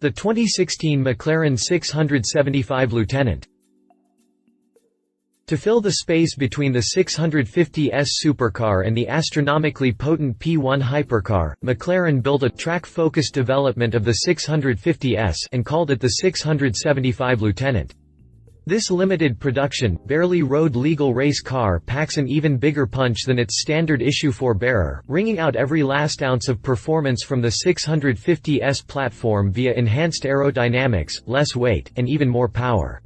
The 2016 McLaren 675 Lieutenant. To fill the space between the 650S supercar and the astronomically potent P1 hypercar, McLaren built a track-focused development of the 650S and called it the 675 Lieutenant. This limited production, barely road-legal race car packs an even bigger punch than its standard issue forebearer, wringing out every last ounce of performance from the 650S platform via enhanced aerodynamics, less weight, and even more power.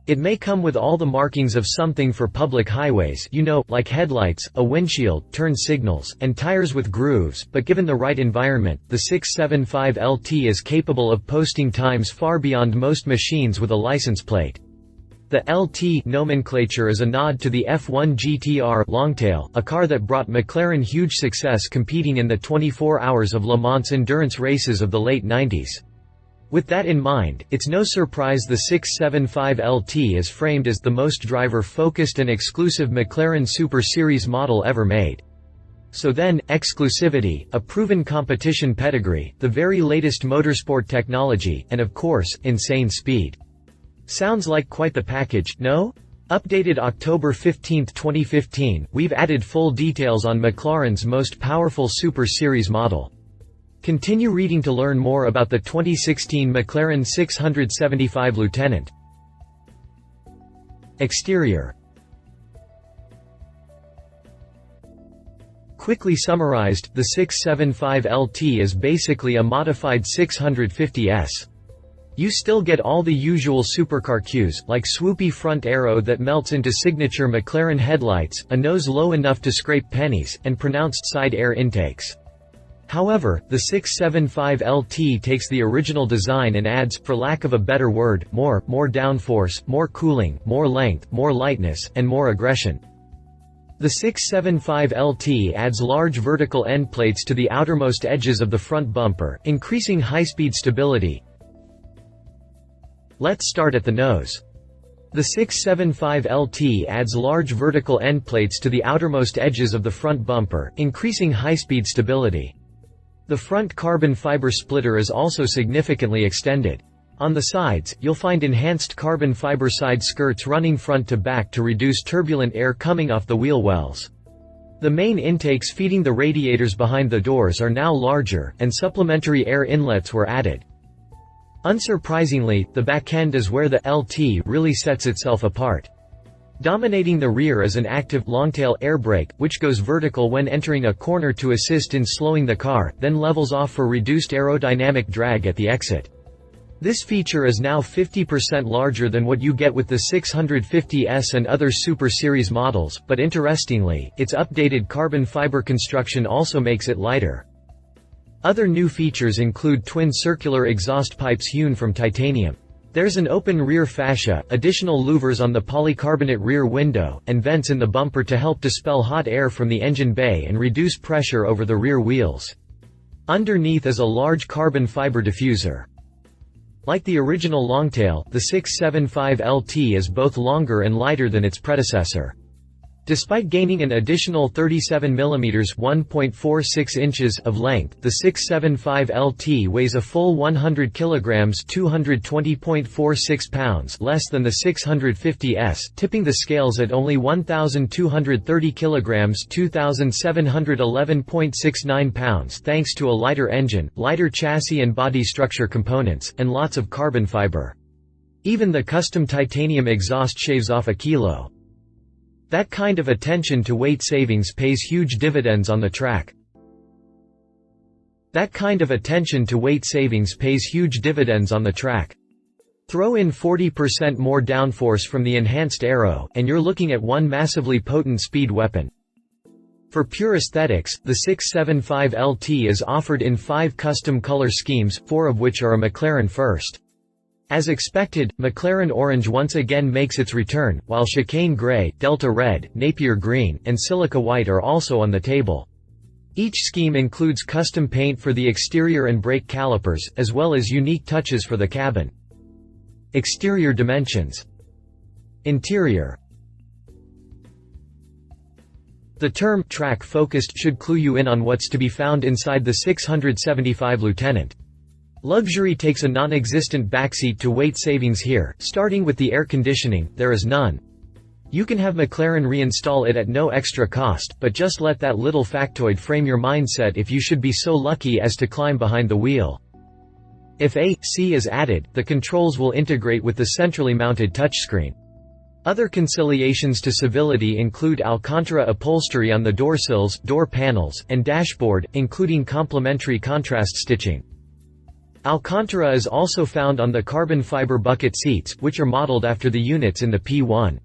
It may come with all the markings of something for public highways, like headlights, a windshield, turn signals, and tires with grooves, but given the right environment, the 675 LT is capable of posting times far beyond most machines with a license plate. The LT nomenclature is a nod to the F1 GTR Longtail, a car that brought McLaren huge success competing in the 24 Hours of Le Mans endurance races of the late 90s. With that in mind, it's no surprise the 675 LT is framed as the most driver-focused and exclusive McLaren Super Series model ever made. So then, exclusivity, a proven competition pedigree, the very latest motorsport technology, and of course, insane speed. Sounds like quite the package, no? Updated October 15, 2015, we've added full details on McLaren's most powerful Super Series model. Continue reading to learn more about the 2016 McLaren 675 Lieutenant. Exterior. Quickly summarized, the 675 LT is basically a modified 650S. You still get all the usual supercar cues, like swoopy front aero that melts into signature McLaren headlights, a nose low enough to scrape pennies, and pronounced side air intakes. However, the 675 LT takes the original design and adds, for lack of a better word, more downforce, more cooling, more length, more lightness, and more aggression. The 675 LT adds large vertical end plates to the outermost edges of the front bumper, increasing high-speed stability. Let's start at the nose. The 675 LT adds large vertical end plates to the outermost edges of the front bumper, increasing high-speed stability. The front carbon fiber splitter is also significantly extended. On the sides, you'll find enhanced carbon fiber side skirts running front to back to reduce turbulent air coming off the wheel wells. The main intakes feeding the radiators behind the doors are now larger, and supplementary air inlets were added. Unsurprisingly, the backend is where the LT really sets itself apart. Dominating the rear is an active, Longtail air brake, which goes vertical when entering a corner to assist in slowing the car, then levels off for reduced aerodynamic drag at the exit. This feature is now 50% larger than what you get with the 650S and other Super Series models, but interestingly, its updated carbon fiber construction also makes it lighter. Other new features include twin circular exhaust pipes hewn from titanium. There's an open rear fascia, additional louvers on the polycarbonate rear window, and vents in the bumper to help dispel hot air from the engine bay and reduce pressure over the rear wheels. Underneath is a large carbon fiber diffuser. Like the original Longtail, the 675 LT is both longer and lighter than its predecessor. Despite gaining an additional 37 mm (1.46 inches) of length, the 675 LT weighs a full 100 kg (220.46 pounds) less than the 650S, tipping the scales at only 1,230 kg (2,711.69 pounds) thanks to a lighter engine, lighter chassis and body structure components, and lots of carbon fiber. Even the custom titanium exhaust shaves off a kilo. That kind of attention to weight savings pays huge dividends on the track. Throw in 40% more downforce from the enhanced aero, and you're looking at one massively potent speed weapon. For pure aesthetics, the 675 LT is offered in 5 custom color schemes, 4 of which are a McLaren first. As expected, McLaren Orange once again makes its return, while Chicane Grey, Delta Red, Napier Green, and Silica White are also on the table. Each scheme includes custom paint for the exterior and brake calipers, as well as unique touches for the cabin. Exterior dimensions. Interior. The term track-focused should clue you in on what's to be found inside the 675 Lieutenant. Luxury takes a non-existent backseat to weight savings here. Starting with the air conditioning, there is none. You can have McLaren reinstall it at no extra cost, but just let that little factoid frame your mindset if you should be so lucky as to climb behind the wheel. If AC is added, the controls will integrate with the centrally mounted touchscreen. Other conciliations to civility include Alcantara upholstery on the doorsills, door panels, and dashboard, including complementary contrast stitching. Alcantara is also found on the carbon fiber bucket seats, which are modeled after the units in the P1.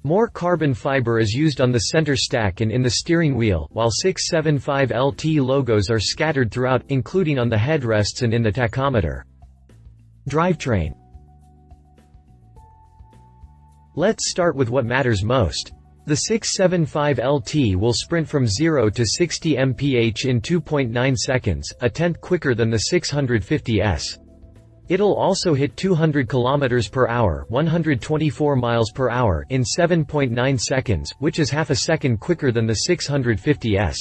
More carbon fiber is used on the center stack and in the steering wheel, while 675LT logos are scattered throughout, including on the headrests and in the tachometer. Drivetrain. Let's start with what matters most. The 675LT will sprint from 0 to 60 mph in 2.9 seconds, a tenth quicker than the 650S. It'll also hit 200 km per hour, 124 miles per hour in 7.9 seconds, which is half a second quicker than the 650S.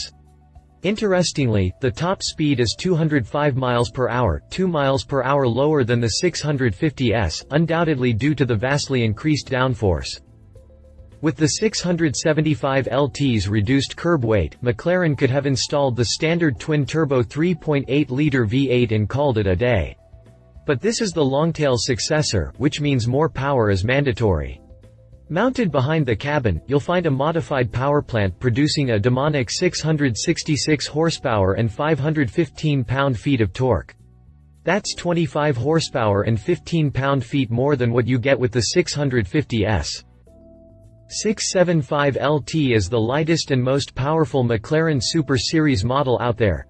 Interestingly, the top speed is 205 miles per hour, 2 miles per hour lower than the 650S, undoubtedly due to the vastly increased downforce. With the 675LT's reduced curb weight, McLaren could have installed the standard twin-turbo 3.8-liter V8 and called it a day. But this is the Longtail's successor, which means more power is mandatory. Mounted behind the cabin, you'll find a modified powerplant producing a demonic 666 horsepower and 515 pound-feet of torque. That's 25 horsepower and 15 pound-feet more than what you get with the 650S. 675LT is the lightest and most powerful McLaren Super Series model out there.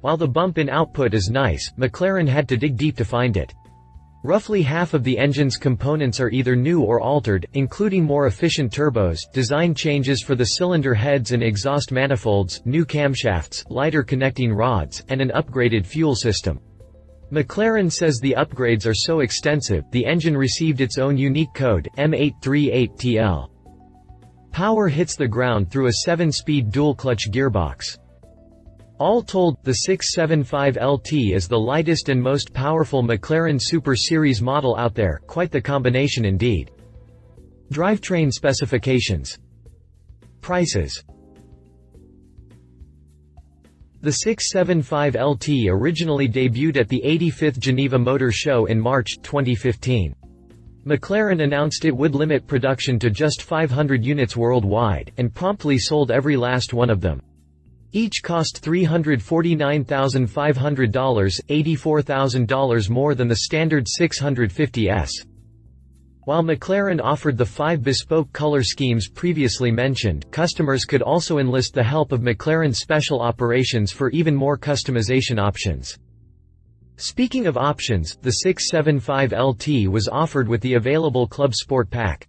While the bump in output is nice, McLaren had to dig deep to find it. Roughly half of the engine's components are either new or altered, including more efficient turbos, design changes for the cylinder heads and exhaust manifolds, new camshafts, lighter connecting rods, and an upgraded fuel system. McLaren says the upgrades are so extensive, the engine received its own unique code, M838TL. Power hits the ground through a 7-speed dual-clutch gearbox. All told, the 675LT is the lightest and most powerful McLaren Super Series model out there, quite the combination indeed. Drivetrain specifications. Prices. The 675LT originally debuted at the 85th Geneva Motor Show in March 2015. McLaren announced it would limit production to just 500 units worldwide, and promptly sold every last one of them. Each cost $349,500, $84,000 more than the standard 650S. While McLaren offered the 5 bespoke color schemes previously mentioned, customers could also enlist the help of McLaren Special Operations for even more customization options. Speaking of options, the 675LT was offered with the available Club Sport Pack.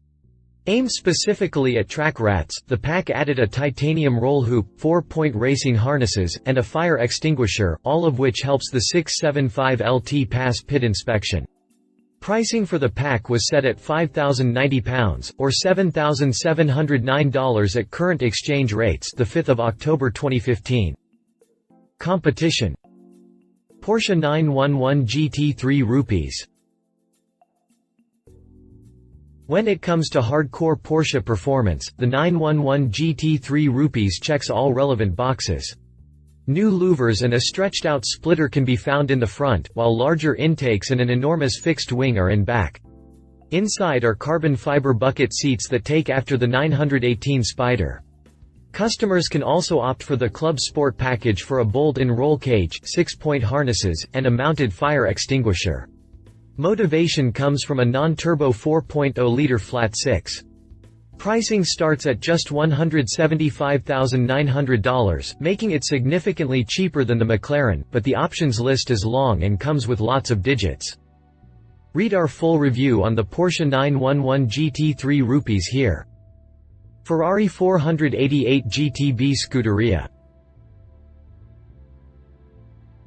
Aimed specifically at track rats, the pack added a titanium roll hoop, 4-point racing harnesses, and a fire extinguisher, all of which helps the 675LT pass pit inspection. Pricing for the pack was set at £5,090, or $7,709 at current exchange rates, the 5th of October 2015. Competition. Porsche 911 GT3 Rupees. When it comes to hardcore Porsche performance, the 911 GT3 Rupees checks all relevant boxes. New louvers and a stretched-out splitter can be found in the front, while larger intakes and an enormous fixed wing are in back. Inside are carbon fiber bucket seats that take after the 918 Spider. Customers can also opt for the Club Sport package for a bolt and roll cage, 6-point harnesses, and a mounted fire extinguisher. Motivation comes from a non-turbo 4.0-liter flat 6. Pricing starts at just $175,900, making it significantly cheaper than the McLaren, but the options list is long and comes with lots of digits. Read our full review on the Porsche 911 GT3 Rupees here. Ferrari 488 GTB Scuderia.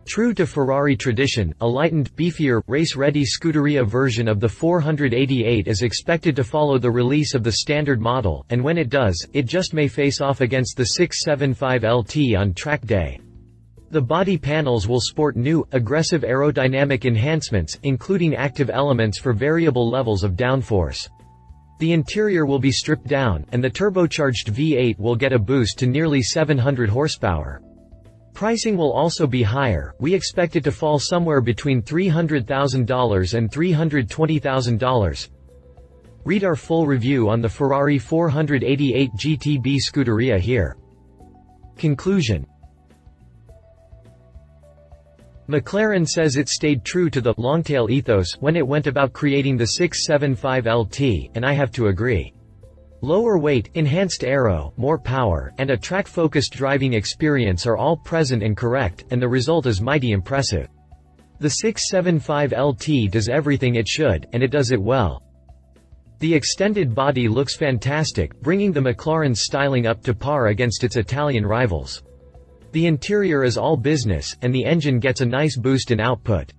True to Ferrari tradition, a lightened, beefier, race-ready Scuderia version of the 488 is expected to follow the release of the standard model, and when it does, it just may face off against the 675LT on track day. The body panels will sport new, aggressive aerodynamic enhancements, including active elements for variable levels of downforce. The interior will be stripped down, and the turbocharged V8 will get a boost to nearly 700 horsepower. Pricing will also be higher. We expect it to fall somewhere between $300,000 and $320,000. Read our full review on the Ferrari 488 GTB Scuderia here. Conclusion. McLaren says it stayed true to the Longtail ethos when it went about creating the 675 LT, and I have to agree. Lower weight, enhanced aero, more power, and a track-focused driving experience are all present and correct, and the result is mighty impressive. The 675 LT does everything it should, and it does it well. The extended body looks fantastic, bringing the McLaren's styling up to par against its Italian rivals. The interior is all business, and the engine gets a nice boost in output.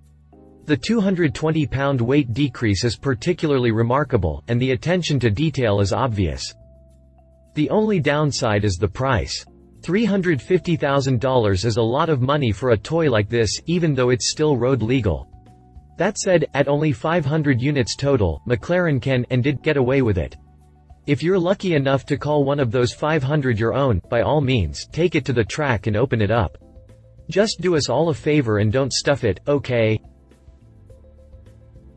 The 220-pound weight decrease is particularly remarkable, and the attention to detail is obvious. The only downside is the price. $350,000 is a lot of money for a toy like this, even though it's still road legal. That said, at only 500 units total, McLaren can, and did, get away with it. If you're lucky enough to call one of those 500 your own, by all means, take it to the track and open it up. Just do us all a favor and don't stuff it, okay?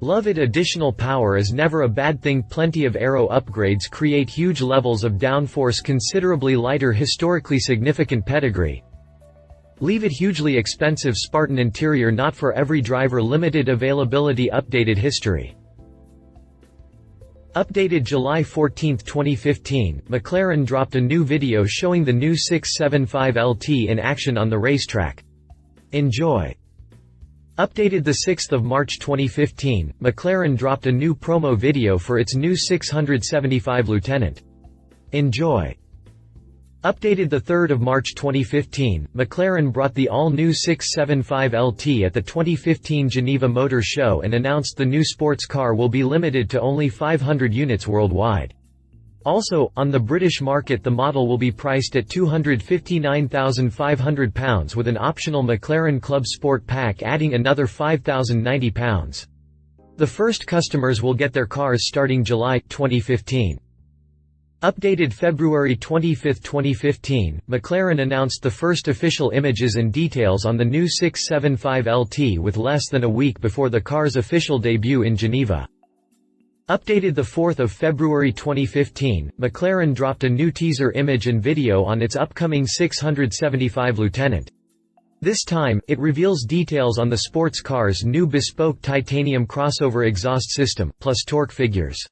Love it. Additional power is never a bad thing. Plenty of aero upgrades create huge levels of downforce. Considerably lighter, historically significant pedigree. Leave it. Hugely expensive Spartan interior, not for every driver. Limited availability. Updated history. Updated July 14, 2015, McLaren dropped a new video showing the new 675 LT in action on the racetrack. Enjoy. Updated 6 March 2015, McLaren dropped a new promo video for its new 675 Lieutenant. Enjoy. Updated 3 March 2015, McLaren brought the all-new 675 LT at the 2015 Geneva Motor Show and announced the new sports car will be limited to only 500 units worldwide. Also, on the British market the model will be priced at £259,500 with an optional McLaren Club Sport Pack adding another £5,090. The first customers will get their cars starting July 2015. Updated February 25, 2015, McLaren announced the first official images and details on the new 675 LT with less than a week before the car's official debut in Geneva. Updated 4 February 2015, McLaren dropped a new teaser image and video on its upcoming 675 Lieutenant. This time, it reveals details on the sports car's new bespoke titanium crossover exhaust system, plus torque figures.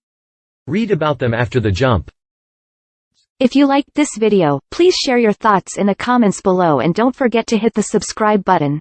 Read about them after the jump. If you liked this video, please share your thoughts in the comments below and don't forget to hit the subscribe button.